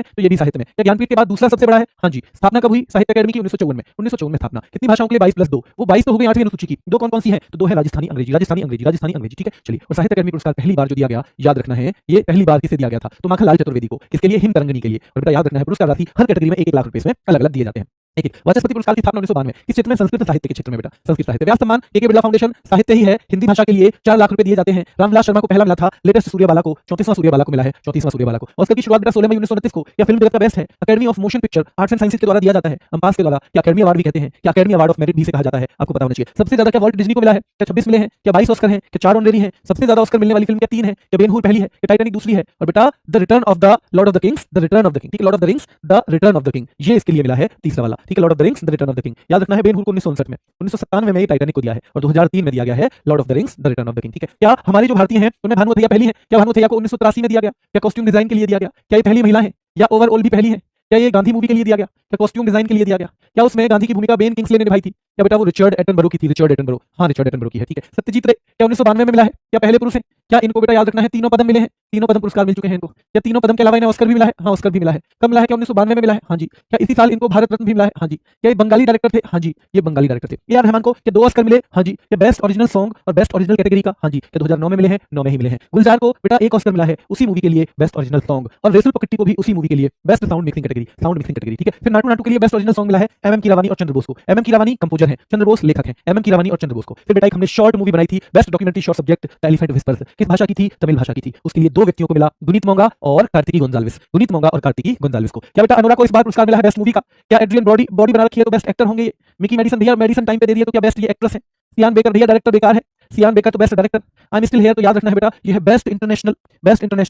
तो ये भी साहित्य में। क्या ज्ञानपीठ के बाद दूसरा सबसे बड़ा है? हाँ जी। स्थापना कब हुई साहित्य अकादमी की? 1954 में। 1954 में स्थापना। कितनी भाषाओं के लिए? 22 + 2। वो 22 तो हो गई 8वीं अनुसूची की। दो कौन-कौन सी हैं? तो दो है राजस्थानी अंग्रेजी, राजस्थानी अंग्रेजी, राजस्थानी अंग्रेजी, ठीक है? चलिए, और साहित्य अकादमी पुरस्कार पहली बार जो दिया गया, याद रखना है, ये पहली बार किसे दिया गया था? तो माखनलाल चतुर्वेदी को। किसके लिए? हिम तरंगिणी के लिए। और बेटा याद रखना है, पुरस्कार राशि हर कैटेगरी में 1-1 लाख रुपए इसमें अलग-अलग दिए जाते हैं। एक-एक। वाचस्पति पुरस्कार की स्थापना 1992 किस क्षेत्र में? संस्कृत साहित्य के क्षेत्र में बेटा, संस्कृत साहित्य। व्यास सम्मान के बिरला फाउंडेशन साहित्य ही है, हिंदी भाषा के लिए 4 लाख रुपए दिए जाते हैं। रामविलास शर्मा को पहला मिला था, लेटेस्ट सूर्यबाला को 34वां सूर्यबाला को मिला है, 34वां सूर्यबाला को। ऑस्कर की शुरुआत बेटा 16 मई 1929 को। क्या फिल्म जगत का बेस्ट है? Academy of motion picture arts and sciences के द्वारा दिया जाता है, अम्पास के द्वारा। क्या अकेडमी अवार्ड भी कहते हैं? क्या अकेडमी अवार्ड ऑफ मेरिट भी से कहा जाता है? आपको पता होना चाहिए। सबसे ज्यादा क्या वॉल्ट डिज्नी को मिला है? क्या 26 मिले हैं? क्या 22 ऑस्कर हैं? क्या 4 ऑनरेरी हैं? सबसे ज्यादा ऑस्कर मिलने वाली फिल्म क्या 3 है? क्या बेन हूर पहली है? क्या टाइटैनिक दूसरी है? और बेटा the return of the Lord of the Kings, the return of the king, ठीक है? Lord of the rings, the return of the king, ये इसके लिए मिला है तीसरा वाला, ठीक है? Lord of the rings, the return of the king. याद रखना है बेन हूर को 1959 में, 1997 में ये टाइटैनिक को दिया है और 2003 में दिया गया है Lord of the rings, the return of the king, ठीक है? क्या हमारे जो भारतीय हैं उनमें भानुमति पहली है? क्या भानुमति को 1983 में दिया गया? क्या कॉस्ट्यूम डिजाइन के लिए दिया गया? क्या ये पहली महिला है या ओवरऑल भी पहली है? क्या ये गांधी मूवी के लिए दिया गया? क्या कॉस्ट्यूम डिजाइन के लिए दिया गया? क्या उसमें गांधी की भूमिका बेन किंग्सले ने निभाई थी? क्या बेटा वो रिचर्ड एटनबरो की थी? रिचर्ड एटनबरो, हाँ रिचर्ड एटनबरो की है, ठीक है? सत्यजीत रे क्या 1992 में मिला है? क्या पहले पुरुष हैं? क्या इनको बेटा याद रखना है तीनों पद्म मिले हैं, तीनों पद्म पुरस्कार मिल चुके हैं इनको। क्या तीनों पद्म के अलावा इन्हें ऑस्कर भी मिला है? हाँ ऑस्कर भी मिला है। कब मिला है? क्या 1992 में मिला है? हाँ जी। क्या इसी साल इनको भारत रत्न भी मिला है? हाँ जी। क्या ये बंगाली डायरेक्टर थे? हाँ जी, ये बंगाली डायरेक्टर थे। ए आर रहमान को क्या 2 ऑस्कर मिले? हाँ जी। क्या बेस्ट ओरिजिनल सॉन्ग और बेस्ट ओरिजिनल कैटेगरी का? हाँ जी। क्या 2009 में मिले हैं? 9 में ही मिले हैं। गुलजार को बेटा 1 ऑस्कर मिला है उसी मूवी के लिए बेस्ट ओरिजिनल सॉन्ग, और रेसुल पकट्टी को भी उसी मूवी के लिए best sound mixing category, sound mixing category, ठीक है? फिर नाटू नाटू के लिए बेस्ट ओरिजिनल सॉन्ग मिला है एमएम कीरावानी और चंद्र बोस को। एमएम कीरावानी कंपोजर हैं, चंद्र बोस लेखक हैं, एमएम कीरावानी और चंद्र बोस को। फिर बेटा एक हमने शॉर्ट मूवी बनाई थी best documentary short subject the elephant whispers, किस भाषा की थी? तमिल भाषा की थी। उसके लिए 2 व्यक्तियों को मिला, गुनीत मोंगा और कार्तिकी गोंजाल्विस, गुनीत मोंगा और कार्तिकी गोंजाल्विस को। क्या बेटा अनुराग को इस बार पुरस्कार मिला है बेस्ट मूवी का? क्या एड्रियन बॉडी बॉडी बना रखी है तो बेस्ट एक्टर होंगे ये? मिकी मेडिसन भैया मेडिसन टाइम पे दे दिया तो क्या बेस्ट ये एक्ट्रेस है? सियान बेकर भैया डायरेक्टर बेकार है, सियान बेकर तो best director. I am still here तो याद रखना है बेटा ये है बेस्ट इंटरनेशनल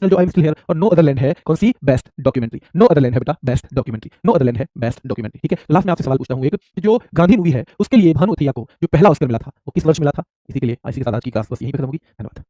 जो आई एम स्टिल हियर, और नो अदर लैंड है कौन सी? Best documentary. No Other Land है बेटा best documentary, No Other Land है बेस्ट डॉक्यूमेंट्री, ठीक है? लास्ट में आपसे सवाल पूछता हूं एक, जो गांधी मूवी है उसके लिए भानु अथैया को जो पहला ऑस्कर मिला था वो किस वर्ष मिला था? इसी के लिए आज की क्लास बस यहीं पे खत्म होगी। धन्यवाद।